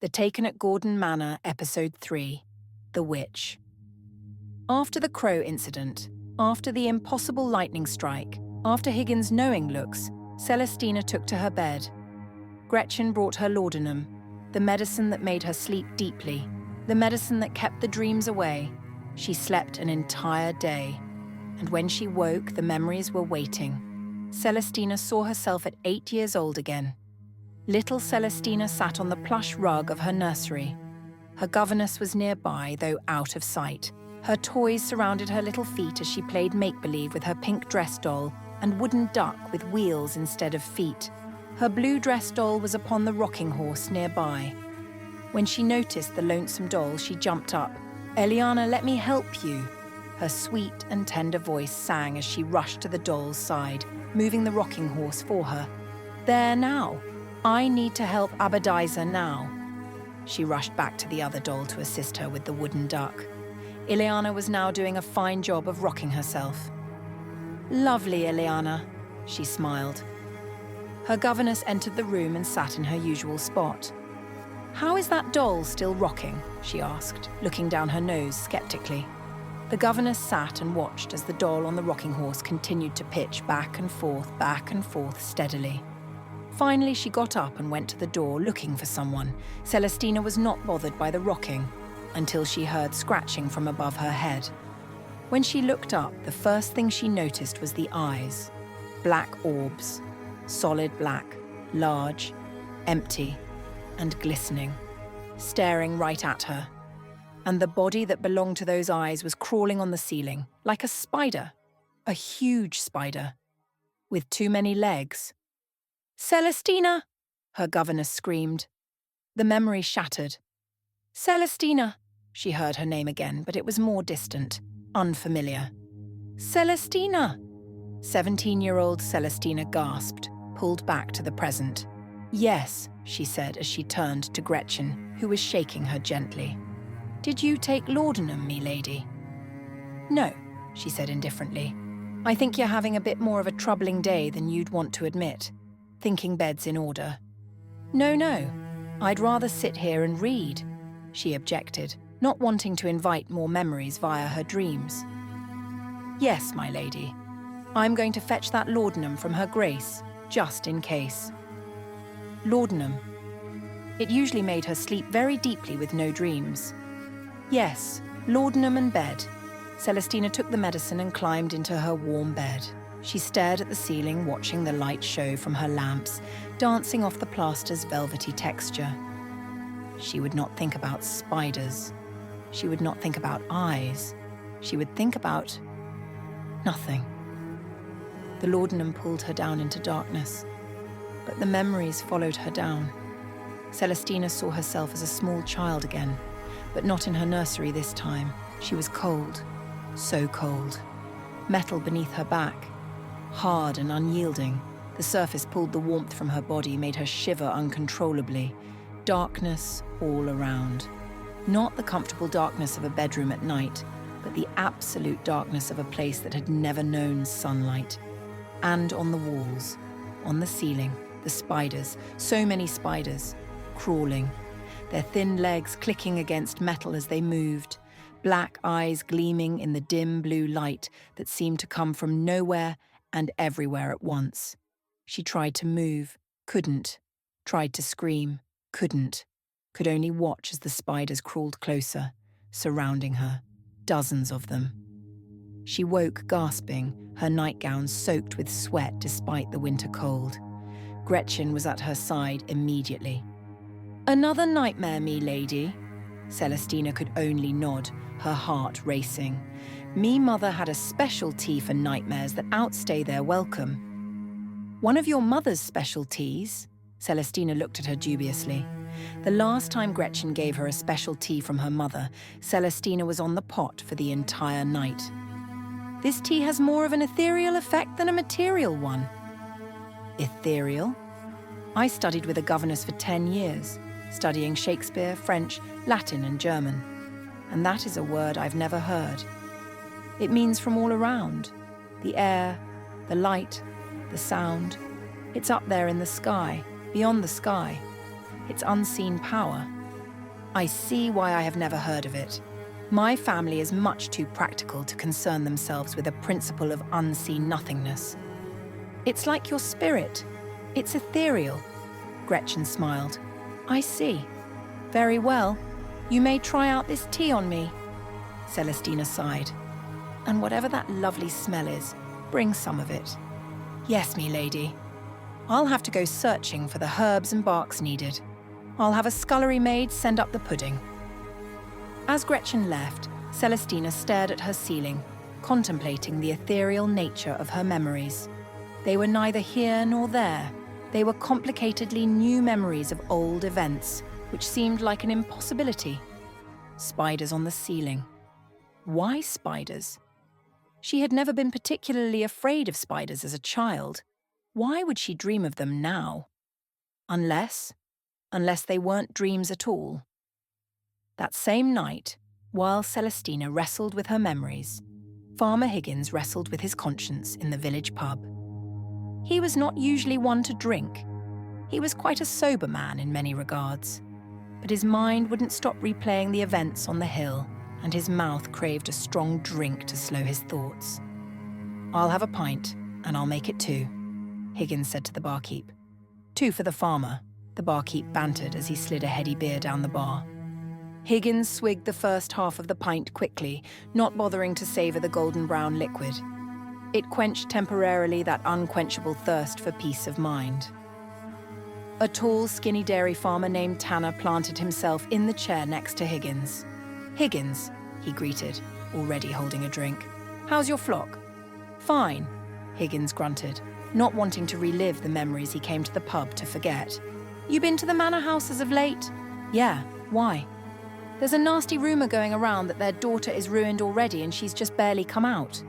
The Taken at Gordon Manor, Episode 3, The Witch. After the Crow incident, after the impossible lightning strike, after Higgins' knowing looks, Celestina took to her bed. Gretchen brought her laudanum, the medicine that made her sleep deeply, the medicine that kept the dreams away. She slept an entire day, and when she woke, the memories were waiting. Celestina saw herself at 8 years old again. Little Celestina sat on the plush rug of her nursery. Her governess was nearby, though out of sight. Her toys surrounded her little feet as she played make-believe with her pink dress doll and wooden duck with wheels instead of feet. Her blue dress doll was upon the rocking horse nearby. When she noticed the lonesome doll, she jumped up. "Eliana, let me help you." Her sweet and tender voice sang as she rushed to the doll's side, moving the rocking horse for her. "There now. I need to help Abadiza now." She rushed back to the other doll to assist her with the wooden duck. Ileana was now doing a fine job of rocking herself. "Lovely, Ileana," she smiled. Her governess entered the room and sat in her usual spot. "How is that doll still rocking?" she asked, looking down her nose skeptically. The governess sat and watched as the doll on the rocking horse continued to pitch back and forth steadily. Finally, she got up and went to the door looking for someone. Celestina was not bothered by the rocking until she heard scratching from above her head. When she looked up, the first thing she noticed was the eyes. Black orbs, solid black, large, empty, and glistening, staring right at her. And the body that belonged to those eyes was crawling on the ceiling, like a spider, a huge spider, with too many legs. "Celestina!" her governess screamed. The memory shattered. "Celestina!" She heard her name again, but it was more distant, unfamiliar. "Celestina!" 17-year-old Celestina gasped, pulled back to the present. "Yes," she said as she turned to Gretchen, who was shaking her gently. "Did you take laudanum, me lady?" "No," she said indifferently. "I think you're having a bit more of a troubling day than you'd want to admit. Thinking bed's in order." No, I'd rather sit here and read," she objected, not wanting to invite more memories via her dreams. "Yes, my lady. I'm going to fetch that laudanum from her grace, just in case." Laudanum. It usually made her sleep very deeply with no dreams. Yes, laudanum and bed. Celestina took the medicine and climbed into her warm bed. She stared at the ceiling, watching the light show from her lamps, dancing off the plaster's velvety texture. She would not think about spiders. She would not think about eyes. She would think about nothing. The laudanum pulled her down into darkness, but the memories followed her down. Celestina saw herself as a small child again, but not in her nursery this time. She was cold, so cold. Metal beneath her back, hard and unyielding. The surface pulled the warmth from her body, made her shiver uncontrollably. Darkness all around. Not the comfortable darkness of a bedroom at night, but the absolute darkness of a place that had never known sunlight. And on the walls, on the ceiling, the spiders, so many spiders, crawling, their thin legs clicking against metal as they moved, black eyes gleaming in the dim blue light that seemed to come from nowhere and everywhere at once. She tried to move, couldn't. Tried to scream, couldn't. Could only watch as the spiders crawled closer, surrounding her, dozens of them. She woke gasping, her nightgown soaked with sweat despite the winter cold. Gretchen was at her side immediately. "Another nightmare, me lady?" Celestina could only nod, her heart racing. Me mother had a special tea for nightmares that outstay their welcome. "One of your mother's special teas?" Celestina looked at her dubiously. The last time Gretchen gave her a special tea from her mother, Celestina was on the pot for the entire night. "This tea has more of an ethereal effect than a material one." "Ethereal?" "I studied with a governess for 10 years, studying Shakespeare, French, Latin and German. And that is a word I've never heard. It means from all around. The air, the light, the sound. It's up there in the sky, beyond the sky. It's unseen power. I see why I have never heard of it. My family is much too practical to concern themselves with a principle of unseen nothingness. It's like your spirit. It's ethereal. Gretchen smiled. I see. Very well. You may try out this tea on me. Celestina sighed. And whatever that lovely smell is, bring some of it. Yes, me lady. I'll have to go searching for the herbs and barks needed. I'll have a scullery maid send up the pudding. As Gretchen left, Celestina stared at her ceiling, contemplating the ethereal nature of her memories. They were neither here nor there. They were complicatedly new memories of old events, which seemed like an impossibility. Spiders on the ceiling. Why spiders? She had never been particularly afraid of spiders as a child. Why would she dream of them now? Unless they weren't dreams at all. That same night, while Celestina wrestled with her memories, Farmer Higgins wrestled with his conscience in the village pub. He was not usually one to drink. He was quite a sober man in many regards. But his mind wouldn't stop replaying the events on the hill, and his mouth craved a strong drink to slow his thoughts. I'll have a pint, and I'll make it 2, Higgins said to the barkeep. 2 for the farmer, the barkeep bantered as he slid a heady beer down the bar. Higgins swigged the first half of the pint quickly, not bothering to savour the golden brown liquid. It quenched temporarily that unquenchable thirst for peace of mind. A tall, skinny dairy farmer named Tanner planted himself in the chair next to Higgins. Higgins, he greeted, already holding a drink. How's your flock? Fine, Higgins grunted, not wanting to relive the memories he came to the pub to forget. You been to the manor house as of late? Yeah, why? There's a nasty rumour going around that their daughter is ruined already and she's just barely come out.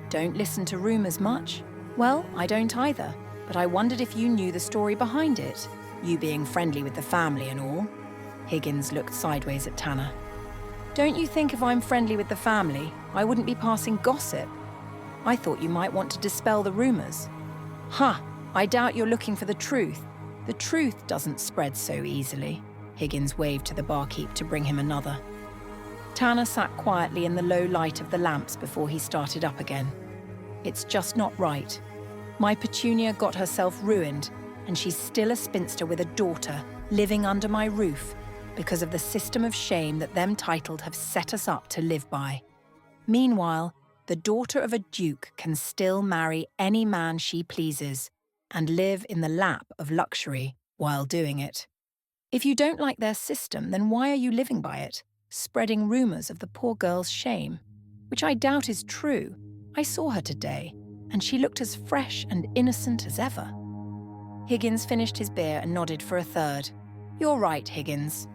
Don't listen to rumours much? Well, I don't either, but I wondered if you knew the story behind it, you being friendly with the family and all. Higgins looked sideways at Tanner. Don't you think if I'm friendly with the family, I wouldn't be passing gossip? I thought you might want to dispel the rumours. Ha! I doubt you're looking for the truth. The truth doesn't spread so easily. Higgins waved to the barkeep to bring him another. Tanner sat quietly in the low light of the lamps before he started up again. It's just not right. My Petunia got herself ruined, and she's still a spinster with a daughter living under my roof because of the system of shame that them titled have set us up to live by. Meanwhile, the daughter of a duke can still marry any man she pleases and live in the lap of luxury while doing it. If you don't like their system, then why are you living by it, spreading rumours of the poor girl's shame? Which I doubt is true. I saw her today, and she looked as fresh and innocent as ever. Higgins finished his beer and nodded for a third. You're right, Higgins.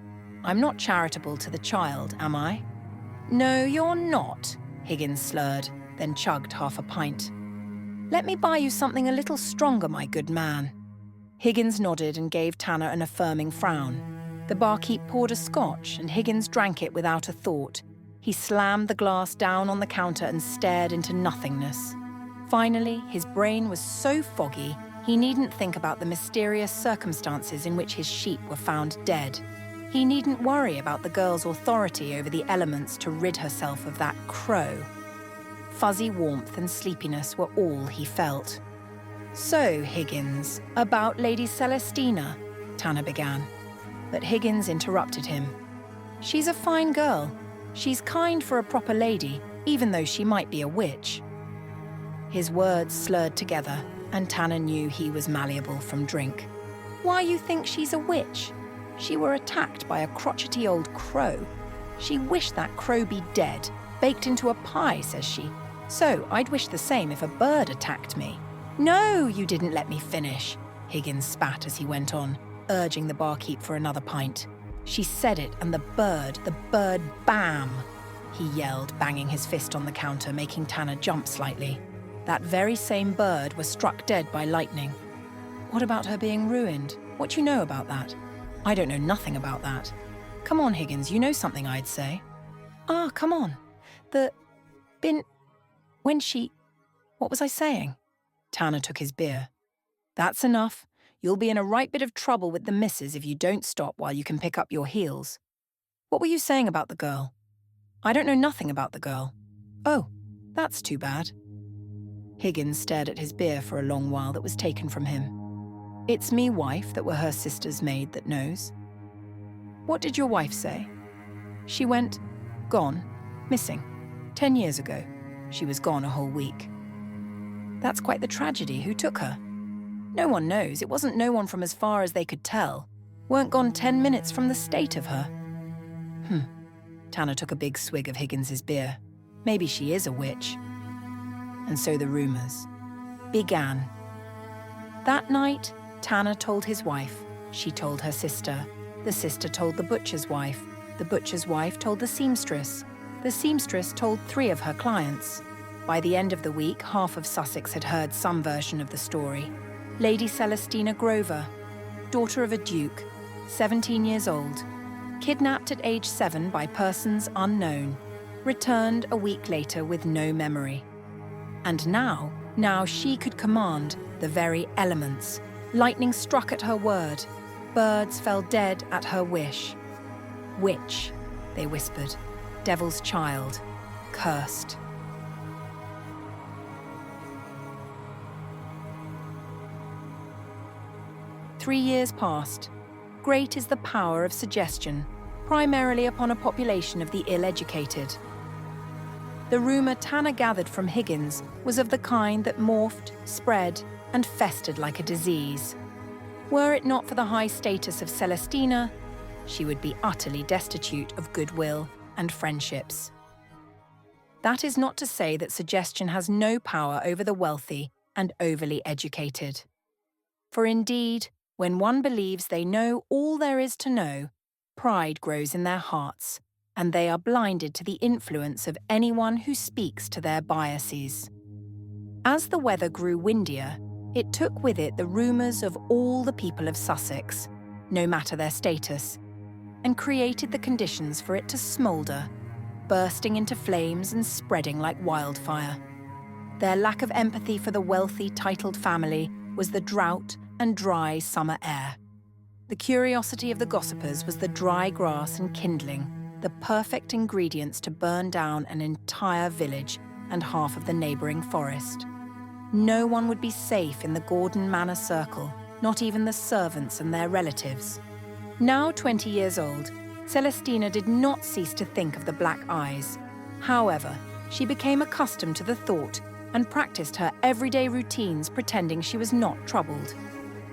I'm not charitable to the child, am I? No, you're not, Higgins slurred, then chugged half a pint. Let me buy you something a little stronger, my good man. Higgins nodded and gave Tanner an affirming frown. The barkeep poured a scotch, and Higgins drank it without a thought. He slammed the glass down on the counter and stared into nothingness. Finally, his brain was so foggy, he needn't think about the mysterious circumstances in which his sheep were found dead. He needn't worry about the girl's authority over the elements to rid herself of that crow. Fuzzy warmth and sleepiness were all he felt. So, Higgins, about Lady Celestina, Tanner began. But Higgins interrupted him. She's a fine girl. She's kind for a proper lady, even though she might be a witch. His words slurred together, and Tanner knew he was malleable from drink. Why you think she's a witch? She were attacked by a crotchety old crow. She wished that crow be dead, baked into a pie, says she. So I'd wish the same if a bird attacked me. No, you didn't let me finish, Higgins spat as he went on, urging the barkeep for another pint. She said it, and the bird, bam! He yelled, banging his fist on the counter, making Tanner jump slightly. That very same bird was struck dead by lightning. What about her being ruined? What do you know about that? I don't know nothing about that. Come on, Higgins, you know something, I'd say. Ah, come on. What was I saying? Tanner took his beer. That's enough. You'll be in a right bit of trouble with the missus if you don't stop while you can pick up your heels. What were you saying about the girl? I don't know nothing about the girl. Oh, that's too bad. Higgins stared at his beer for a long while that was taken from him. It's me, wife, that were her sister's maid that knows. What did your wife say? She went, gone, missing. 10 years ago. She was gone a whole week. That's quite the tragedy. Who took her? No one knows. It wasn't no one from as far as they could tell. Weren't gone 10 minutes from the state of her. Tanner took a big swig of Higgins's beer. Maybe she is a witch. And so the rumours began. That night, Tanner told his wife. She told her sister. The sister told the butcher's wife. The butcher's wife told the seamstress. The seamstress told 3 of her clients. By the end of the week, half of Sussex had heard some version of the story. Lady Celestina Grover, daughter of a duke, 17 years old, kidnapped at age 7 by persons unknown, returned a week later with no memory. And now she could command the very elements. Lightning struck at her word. Birds fell dead at her wish. Witch, they whispered. Devil's child. Cursed. Three years passed. Great is the power of suggestion, primarily upon a population of the ill-educated. The rumour Tanner gathered from Higgins was of the kind that morphed, spread, and festered like a disease. Were it not for the high status of Celestina, she would be utterly destitute of goodwill and friendships. That is not to say that suggestion has no power over the wealthy and overly educated. For indeed, when one believes they know all there is to know, pride grows in their hearts, and they are blinded to the influence of anyone who speaks to their biases. As the weather grew windier, it took with it the rumours of all the people of Sussex, no matter their status, and created the conditions for it to smoulder, bursting into flames and spreading like wildfire. Their lack of empathy for the wealthy, titled family was the drought and dry summer air. The curiosity of the gossipers was the dry grass and kindling, the perfect ingredients to burn down an entire village and half of the neighbouring forest. No one would be safe in the Gordon Manor circle, not even the servants and their relatives. Now 20 years old, Celestina did not cease to think of the black eyes. However, she became accustomed to the thought and practiced her everyday routines pretending she was not troubled.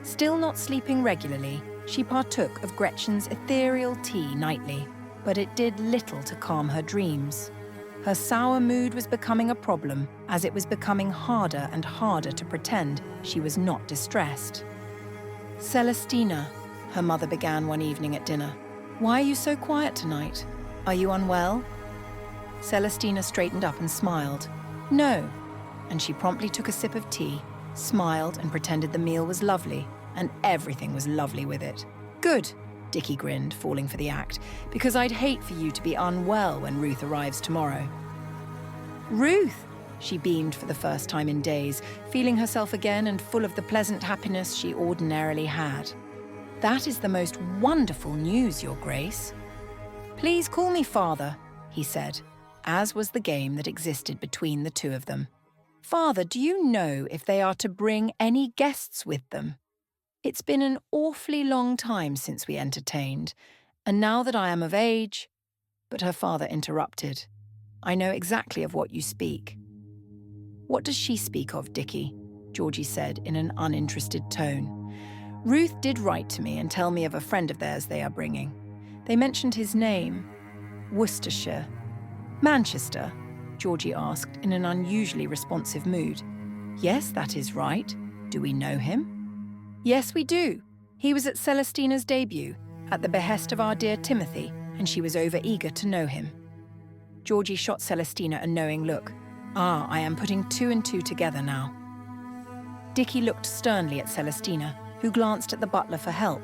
Still not sleeping regularly, she partook of Gretchen's ethereal tea nightly, but it did little to calm her dreams. Her sour mood was becoming a problem, as it was becoming harder and harder to pretend she was not distressed. "Celestina," her mother began one evening at dinner, "why are you so quiet tonight? Are you unwell?" Celestina straightened up and smiled. "No," and she promptly took a sip of tea, smiled and pretended the meal was lovely, and everything was lovely with it. "Good," Dickie grinned, falling for the act, "because I'd hate for you to be unwell when Ruth arrives tomorrow." "Ruth!" She beamed for the first time in days, feeling herself again and full of the pleasant happiness she ordinarily had. "That is the most wonderful news, Your Grace." "Please call me Father," he said, as was the game that existed between the two of them. "Father, do you know if they are to bring any guests with them? It's been an awfully long time since we entertained, and now that I am of age—" But her father interrupted. "I know exactly of what you speak." "What does she speak of, Dickie?" Georgie said in an uninterested tone. "Ruth did write to me and tell me of a friend of theirs they are bringing. They mentioned his name. Worcestershire." "Manchester?" Georgie asked in an unusually responsive mood. "Yes, that is right. Do we know him?" "Yes, we do. He was at Celestina's debut, at the behest of our dear Timothy, and she was over-eager to know him." Georgie shot Celestina a knowing look. "Ah, I am putting 2 and 2 together now." Dickie looked sternly at Celestina, who glanced at the butler for help,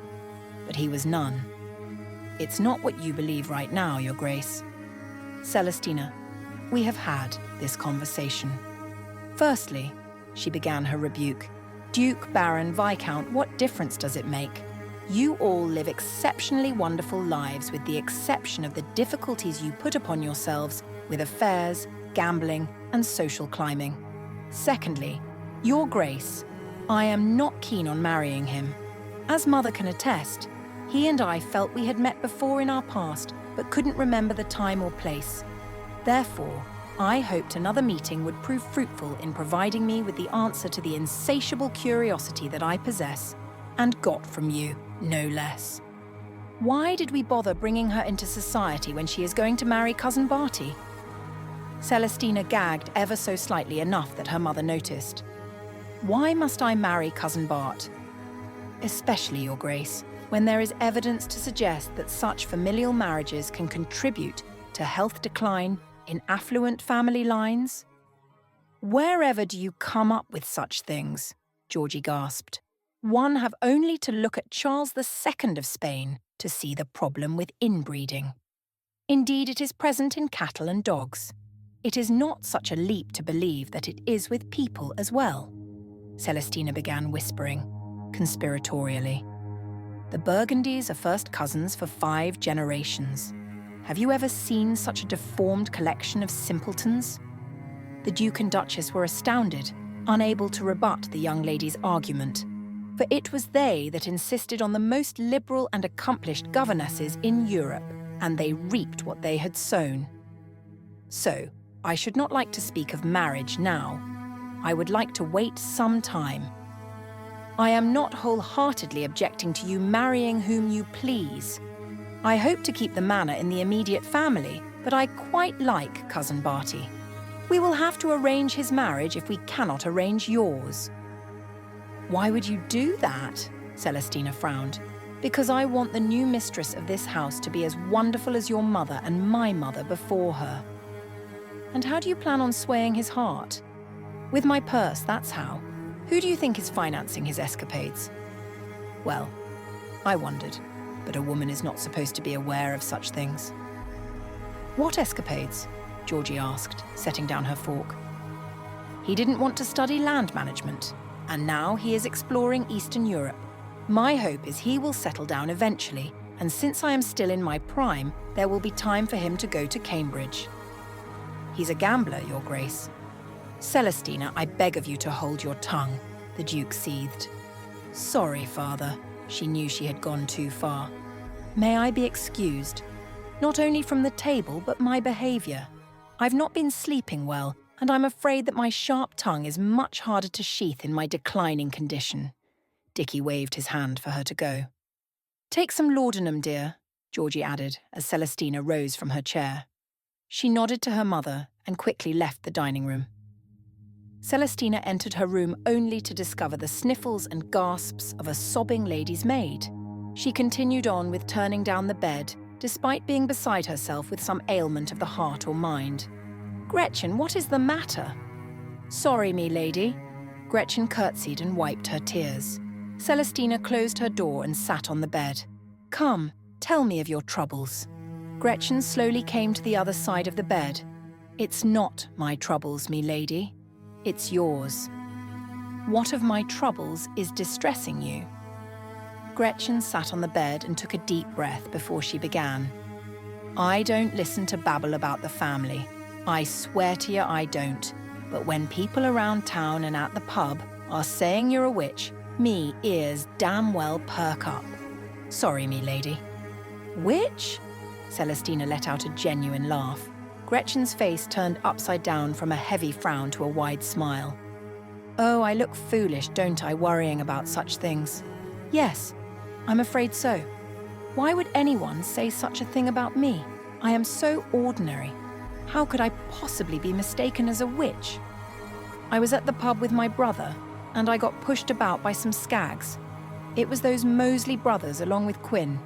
but he was none. "It's not what you believe right now, Your Grace." "Celestina, we have had this conversation. Firstly," she began her rebuke, "Duke, Baron, Viscount, what difference does it make? You all live exceptionally wonderful lives with the exception of the difficulties you put upon yourselves with affairs, gambling, and social climbing. Secondly, Your Grace, I am not keen on marrying him. As Mother can attest, he and I felt we had met before in our past, but couldn't remember the time or place. Therefore, I hoped another meeting would prove fruitful in providing me with the answer to the insatiable curiosity that I possess, and got from you, no less. Why did we bother bringing her into society when she is going to marry Cousin Barty? Celestina gagged ever so slightly enough that her mother noticed. Why must I marry Cousin Bart? Especially, Your Grace, when there is evidence to suggest that such familial marriages can contribute to health decline in affluent family lines? Wherever do you come up with such things? Georgie gasped. One have only to look at Charles II of Spain to see the problem with inbreeding. Indeed, it is present in cattle and dogs. It is not such a leap to believe that it is with people as well. Celestina began whispering, conspiratorially. The Burgundys are first cousins for 5 generations. Have you ever seen such a deformed collection of simpletons? The Duke and Duchess were astounded, unable to rebut the young lady's argument, for it was they that insisted on the most liberal and accomplished governesses in Europe, and they reaped what they had sown. So, I should not like to speak of marriage now. I would like to wait some time. I am not wholeheartedly objecting to you marrying whom you please. I hope to keep the manor in the immediate family, but I quite like Cousin Barty. We will have to arrange his marriage if we cannot arrange yours. Why would you do that? Celestina frowned. Because I want the new mistress of this house to be as wonderful as your mother and my mother before her. And how do you plan on swaying his heart? With my purse, that's how. Who do you think is financing his escapades? Well, I wondered, but a woman is not supposed to be aware of such things. What escapades? Georgie asked, setting down her fork. He didn't want to study land management, and now he is exploring Eastern Europe. My hope is he will settle down eventually, and since I am still in my prime, there will be time for him to go to Cambridge. He's a gambler, Your Grace. Celestina, I beg of you to hold your tongue, the Duke seethed. Sorry, Father. She knew she had gone too far. May I be excused? Not only from the table, but my behaviour. I've not been sleeping well, and I'm afraid that my sharp tongue is much harder to sheath in my declining condition. Dicky waved his hand for her to go. Take some laudanum, dear, Georgie added, as Celestina rose from her chair. She nodded to her mother and quickly left the dining room. Celestina entered her room only to discover the sniffles and gasps of a sobbing lady's maid. She continued on with turning down the bed, despite being beside herself with some ailment of the heart or mind. Gretchen, what is the matter? Sorry, me lady. Gretchen curtsied and wiped her tears. Celestina closed her door and sat on the bed. Come, tell me of your troubles. Gretchen slowly came to the other side of the bed. It's not my troubles, me lady. It's yours. What of my troubles is distressing you? Gretchen sat on the bed and took a deep breath before she began. I don't listen to babble about the family. I swear to you I don't. But when people around town and at the pub are saying you're a witch, me ears damn well perk up. Sorry, me lady. Witch? Celestina let out a genuine laugh. Gretchen's face turned upside down from a heavy frown to a wide smile. Oh, I look foolish, don't I, worrying about such things? Yes, I'm afraid so. Why would anyone say such a thing about me? I am so ordinary. How could I possibly be mistaken as a witch? I was at the pub with my brother, and I got pushed about by some skags. It was those Moseley brothers along with Quinn.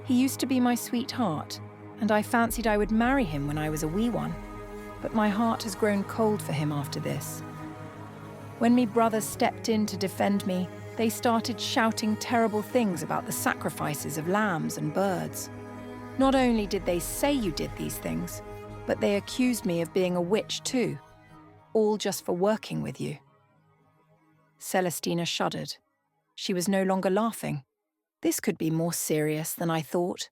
He used to be my sweetheart, and I fancied I would marry him when I was a wee one. But my heart has grown cold for him after this. When me brothers stepped in to defend me, they started shouting terrible things about the sacrifices of lambs and birds. Not only did they say you did these things, but they accused me of being a witch too, all just for working with you. Celestina shuddered. She was no longer laughing. This could be more serious than I thought.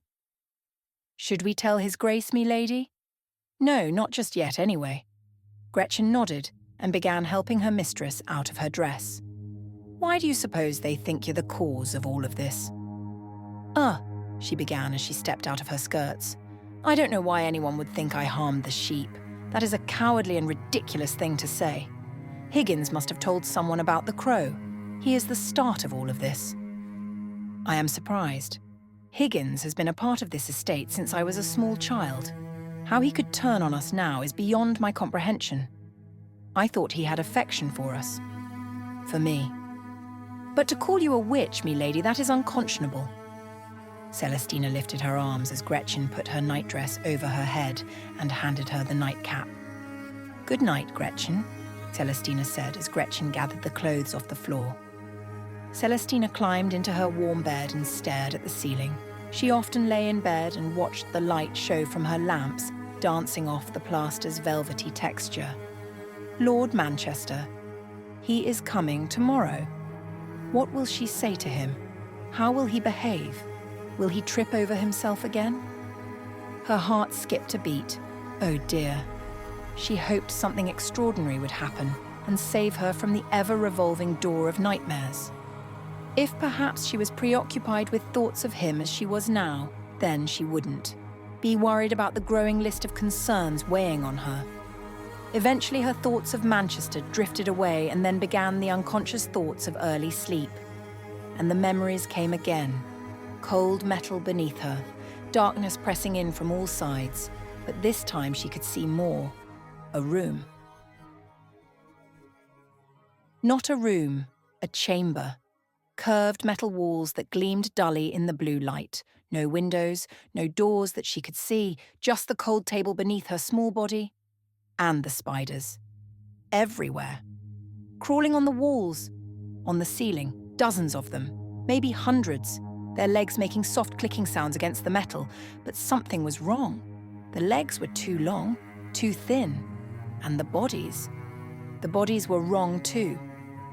Should we tell his grace, me lady? No, not just yet anyway. Gretchen nodded and began helping her mistress out of her dress. Why do you suppose they think you're the cause of all of this? She began as she stepped out of her skirts. I don't know why anyone would think I harmed the sheep. That is a cowardly and ridiculous thing to say. Higgins must have told someone about the crow. He is the start of all of this. I am surprised. Higgins has been a part of this estate since I was a small child. How he could turn on us now is beyond my comprehension. I thought he had affection for us. For me. But to call you a witch, me lady, that is unconscionable. Celestina lifted her arms as Gretchen put her nightdress over her head and handed her the nightcap. Good night, Gretchen, Celestina said as Gretchen gathered the clothes off the floor. Celestina climbed into her warm bed and stared at the ceiling. She often lay in bed and watched the light show from her lamps, dancing off the plaster's velvety texture. Lord Manchester. He is coming tomorrow. What will she say to him? How will he behave? Will he trip over himself again? Her heart skipped a beat. Oh dear. She hoped something extraordinary would happen and save her from the ever-revolving door of nightmares. If perhaps she was preoccupied with thoughts of him as she was now, then she wouldn't be worried about the growing list of concerns weighing on her. Eventually her thoughts of Manchester drifted away, and then began the unconscious thoughts of early sleep. And the memories came again. Cold metal beneath her, darkness pressing in from all sides, but this time she could see more. A room. Not a room, a chamber. Curved metal walls that gleamed dully in the blue light. No windows, no doors that she could see, just the cold table beneath her small body. And the spiders. Everywhere. Crawling on the walls, on the ceiling, dozens of them, maybe hundreds, their legs making soft clicking sounds against the metal, but something was wrong. The legs were too long, too thin. And the bodies were wrong too.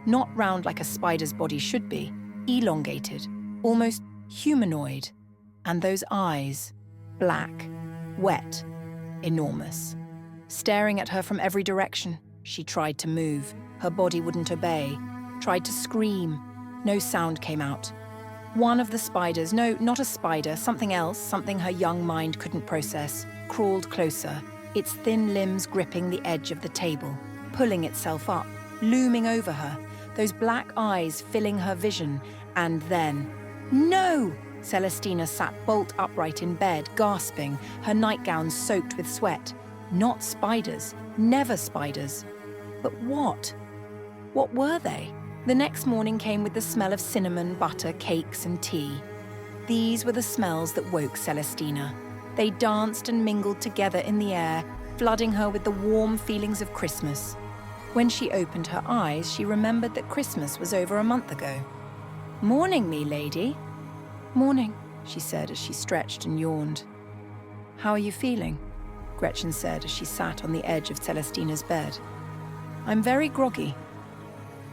Not round like a spider's body should be, elongated, almost humanoid. And those eyes, black, wet, enormous. Staring at her from every direction, she tried to move. Her body wouldn't obey. Tried to scream. No sound came out. One of the spiders, no, not a spider, something else, something her young mind couldn't process, crawled closer, its thin limbs gripping the edge of the table, pulling itself up, looming over her, those black eyes filling her vision, and then... No! Celestina sat bolt upright in bed, gasping, her nightgown soaked with sweat. Not spiders, never spiders. But what? What were they? The next morning came with the smell of cinnamon, butter, cakes, and tea. These were the smells that woke Celestina. They danced and mingled together in the air, flooding her with the warm feelings of Christmas. When she opened her eyes, she remembered that Christmas was over a month ago. "Morning, me lady." "Morning," she said as she stretched and yawned. "How are you feeling?" Gretchen said as she sat on the edge of Celestina's bed. "I'm very groggy.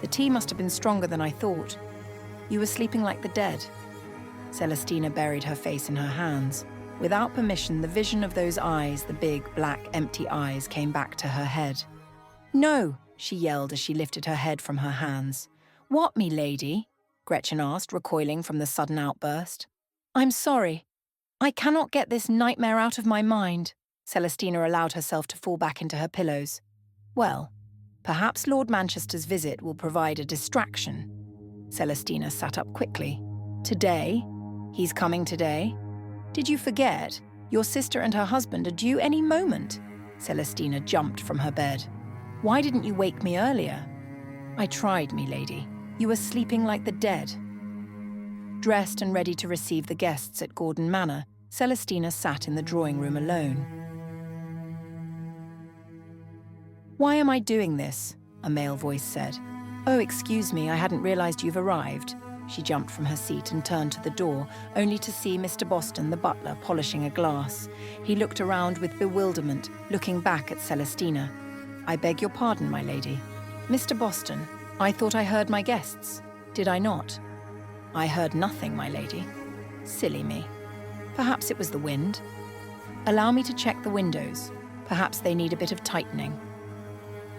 The tea must have been stronger than I thought. You were sleeping like the dead." Celestina buried her face in her hands. Without permission, the vision of those eyes, the big, black, empty eyes, came back to her head. "No," she yelled as she lifted her head from her hands. "What, me lady?" Gretchen asked, recoiling from the sudden outburst. "I'm sorry. I cannot get this nightmare out of my mind." Celestina allowed herself to fall back into her pillows. Well, perhaps Lord Manchester's visit will provide a distraction. Celestina sat up quickly. "Today? He's coming today? Did you forget? Your sister and her husband are due any moment." Celestina jumped from her bed. "Why didn't you wake me earlier?" "I tried, me lady. You were sleeping like the dead." Dressed and ready to receive the guests at Gordon Manor, Celestina sat in the drawing room alone. "Why am I doing this?" a male voice said. "Oh, excuse me, I hadn't realized you've arrived." She jumped from her seat and turned to the door, only to see Mr. Boston, the butler, polishing a glass. He looked around with bewilderment, looking back at Celestina. "I beg your pardon, my lady." "Mr. Boston, I thought I heard my guests. Did I not?" I heard nothing, my lady. Silly me. Perhaps it was the wind. Allow me to check the windows. Perhaps they need a bit of tightening.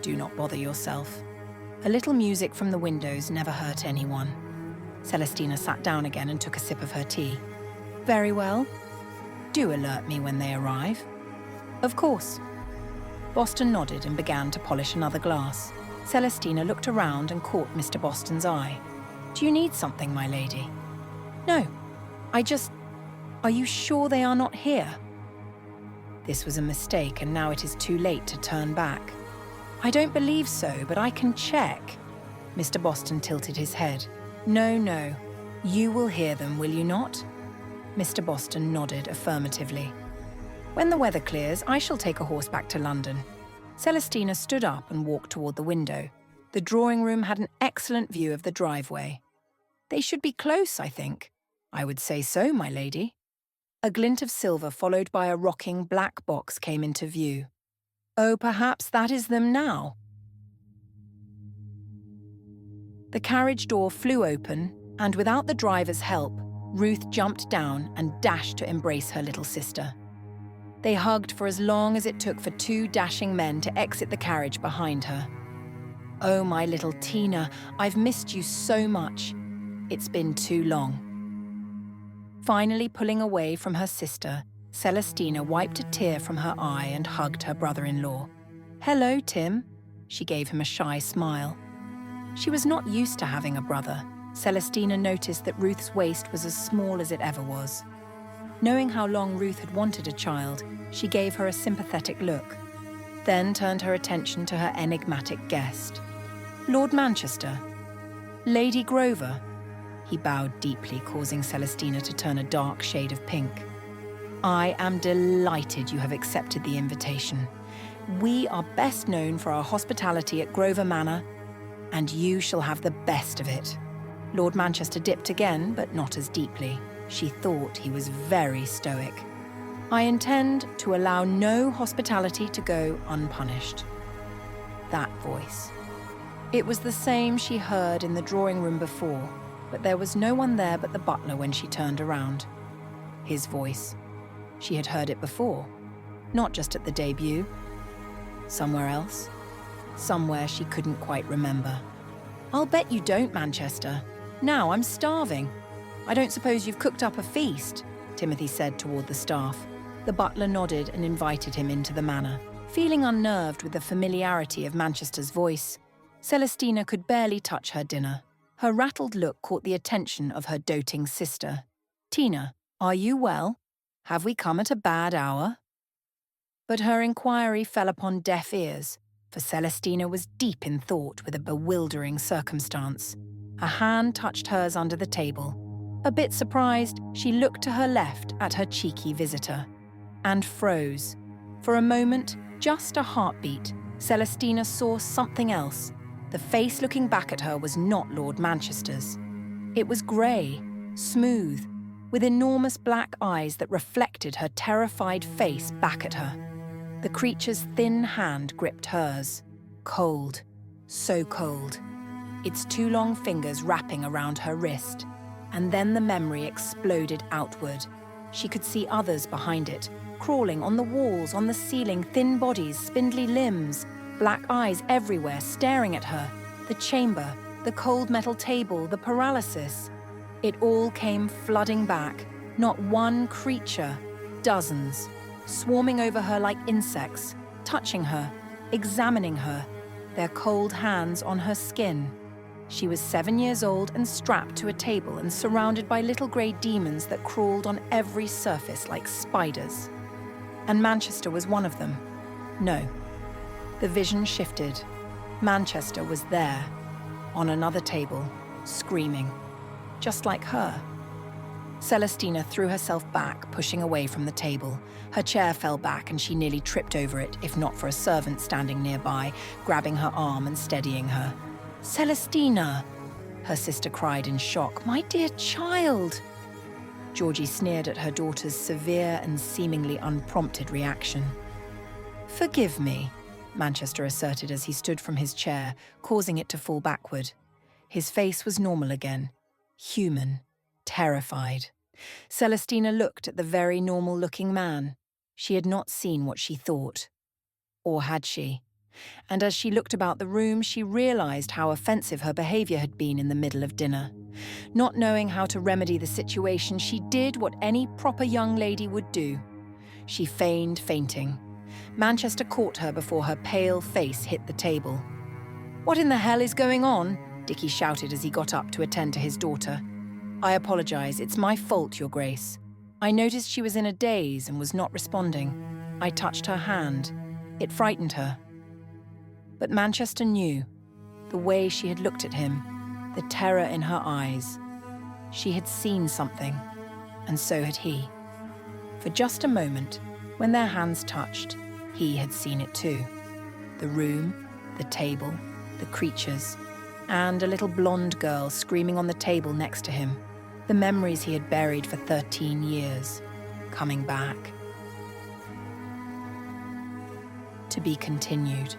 Do not bother yourself. A little music from the windows never hurt anyone. Celestina sat down again and took a sip of her tea. Very well. Do alert me when they arrive. Of course. Boston nodded and began to polish another glass. Celestina looked around and caught Mr. Boston's eye. Do you need something, my lady? No. Are you sure they are not here? This was a mistake, and now it is too late to turn back. I don't believe so, but I can check. Mr. Boston tilted his head. No. You will hear them, will you not? Mr. Boston nodded affirmatively. When the weather clears, I shall take a horse back to London. Celestina stood up and walked toward the window. The drawing room had an excellent view of the driveway. They should be close, I think. I would say so, my lady. A glint of silver followed by a rocking black box came into view. Oh, perhaps that is them now. The carriage door flew open, and without the driver's help, Ruth jumped down and dashed to embrace her little sister. They hugged for as long as it took for two dashing men to exit the carriage behind her. Oh, my little Tina, I've missed you so much. It's been too long. Finally pulling away from her sister, Celestina wiped a tear from her eye and hugged her brother-in-law. Hello, Tim. She gave him a shy smile. She was not used to having a brother. Celestina noticed that Ruth's waist was as small as it ever was. Knowing how long Ruth had wanted a child, she gave her a sympathetic look, then turned her attention to her enigmatic guest. Lord Manchester. Lady Grover. He bowed deeply, causing Celestina to turn a dark shade of pink. I am delighted you have accepted the invitation. We are best known for our hospitality at Grover Manor, and you shall have the best of it. Lord Manchester dipped again, but not as deeply. She thought he was very stoic. I intend to allow no hospitality to go unpunished. That voice. It was the same she heard in the drawing room before, but there was no one there but the butler when she turned around. His voice. She had heard it before, not just at the debut. Somewhere else. Somewhere she couldn't quite remember. I'll bet you don't, Manchester. Now I'm starving. I don't suppose you've cooked up a feast, Timothy said toward the staff. The butler nodded and invited him into the manor. Feeling unnerved with the familiarity of Manchester's voice, Celestina could barely touch her dinner. Her rattled look caught the attention of her doting sister. Tina, are you well? Have we come at a bad hour? But her inquiry fell upon deaf ears, for Celestina was deep in thought with a bewildering circumstance. A hand touched hers under the table. A bit surprised, she looked to her left at her cheeky visitor and froze. For a moment, just a heartbeat, Celestina saw something else. The face looking back at her was not Lord Manchester's. It was grey, smooth, with enormous black eyes that reflected her terrified face back at her. The creature's thin hand gripped hers. Cold, so cold. Its two long fingers wrapping around her wrist. And then the memory exploded outward. She could see others behind it, crawling on the walls, on the ceiling, thin bodies, spindly limbs, black eyes everywhere staring at her. The chamber, the cold metal table, the paralysis. It all came flooding back. Not one creature, dozens, swarming over her like insects, touching her, examining her, their cold hands on her skin. She was 7 years old and strapped to a table and surrounded by little grey demons that crawled on every surface like spiders. And Manchester was one of them. No. The vision shifted. Manchester was there, on another table, screaming, just like her. Celestina threw herself back, pushing away from the table. Her chair fell back and she nearly tripped over it, if not for a servant standing nearby, grabbing her arm and steadying her. Celestina, her sister cried in shock. My dear child. Georgie sneered at her daughter's severe and seemingly unprompted reaction. Forgive me, Manchester asserted as he stood from his chair, causing it to fall backward. His face was normal again. human, terrified. Celestina looked at the very normal-looking man. She had not seen what she thought. Or had she? And as she looked about the room, she realized how offensive her behavior had been in the middle of dinner. Not knowing how to remedy the situation, she did what any proper young lady would do. She feigned fainting. Manchester caught her before her pale face hit the table. "What in the hell is going on?" Dickie shouted as he got up to attend to his daughter. "I apologize, it's my fault, Your Grace. I noticed she was in a daze and was not responding. I touched her hand. It frightened her." But Manchester knew, the way she had looked at him, the terror in her eyes. She had seen something, and so had he. For just a moment, when their hands touched, he had seen it too. The room, the table, the creatures, and a little blonde girl screaming on the table next to him. The memories he had buried for 13 years, coming back. To be continued.